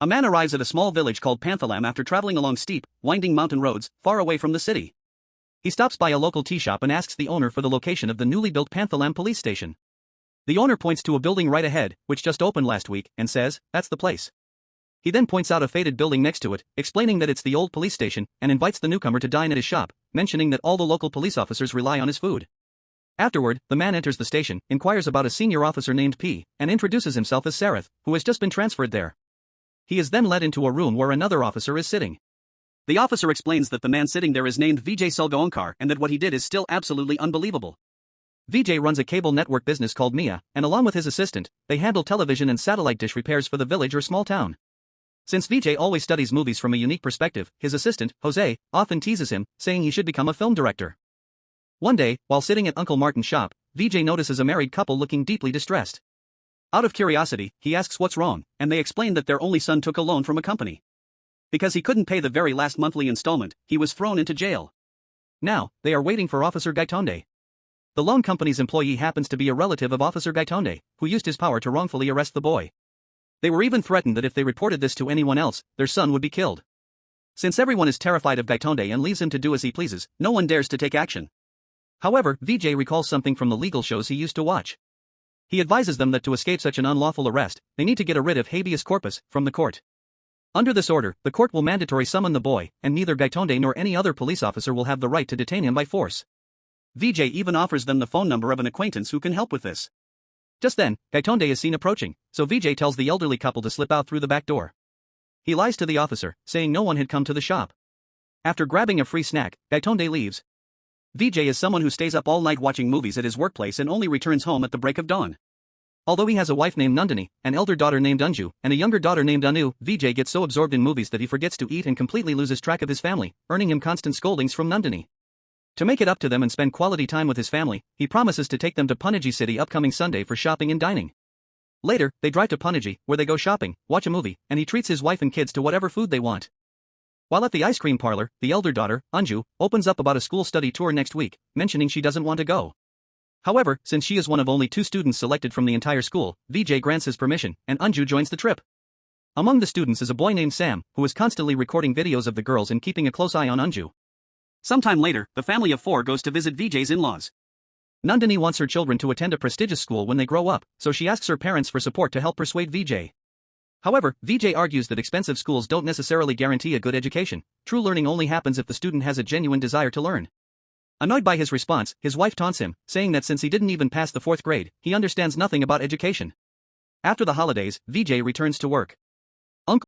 A man arrives at a small village called Panthalam after traveling along steep, winding mountain roads, far away from the city. He stops by a local tea shop and asks the owner for the location of the newly built Panthalam police station. The owner points to a building right ahead, which just opened last week, and says, "That's the place." He then points out a faded building next to it, explaining that it's the old police station, and invites the newcomer to dine at his shop, mentioning that all the local police officers rely on his food. Afterward, the man enters the station, inquires about a senior officer named P, and introduces himself as Sarath, who has just been transferred there. He is then led into a room where another officer is sitting. The officer explains that the man sitting there is named Vijay Salgaonkar and that what he did is still absolutely unbelievable. Vijay runs a cable network business called Mia, and along with his assistant, they handle television and satellite dish repairs for the village or small town. Since Vijay always studies movies from a unique perspective, his assistant, Jose, often teases him, saying he should become a film director. One day, while sitting at Uncle Martin's shop, Vijay notices a married couple looking deeply distressed. Out of curiosity, he asks what's wrong, and they explain that their only son took a loan from a company. Because he couldn't pay the very last monthly installment, he was thrown into jail. Now, they are waiting for Officer Gaitonde. The loan company's employee happens to be a relative of Officer Gaitonde, who used his power to wrongfully arrest the boy. They were even threatened that if they reported this to anyone else, their son would be killed. Since everyone is terrified of Gaitonde and leaves him to do as he pleases, no one dares to take action. However, Vijay recalls something from the legal shows he used to watch. He advises them that to escape such an unlawful arrest, they need to get a writ of habeas corpus from the court. Under this order, the court will mandatory summon the boy, and neither Gaitonde nor any other police officer will have the right to detain him by force. Vijay even offers them the phone number of an acquaintance who can help with this. Just then, Gaitonde is seen approaching, so Vijay tells the elderly couple to slip out through the back door. He lies to the officer, saying no one had come to the shop. After grabbing a free snack, Gaitonde leaves. Vijay is someone who stays up all night watching movies at his workplace and only returns home at the break of dawn. Although he has a wife named Nandini, an elder daughter named Anju, and a younger daughter named Anu, Vijay gets so absorbed in movies that he forgets to eat and completely loses track of his family, earning him constant scoldings from Nandini. To make it up to them and spend quality time with his family, he promises to take them to Panaji City upcoming Sunday for shopping and dining. Later, they drive to Panaji, where they go shopping, watch a movie, and he treats his wife and kids to whatever food they want. While at the ice cream parlor, the elder daughter, Anju, opens up about a school study tour next week, mentioning she doesn't want to go. However, since she is one of only 2 students selected from the entire school, Vijay grants his permission, and Anju joins the trip. Among the students is a boy named Sam, who is constantly recording videos of the girls and keeping a close eye on Anju. Sometime later, the family of 4 goes to visit Vijay's in-laws. Nandini wants her children to attend a prestigious school when they grow up, so she asks her parents for support to help persuade Vijay. However, Vijay argues that expensive schools don't necessarily guarantee a good education. True learning only happens if the student has a genuine desire to learn. Annoyed by his response, his wife taunts him, saying that since he didn't even pass the 4th grade, he understands nothing about education. After the holidays, Vijay returns to work.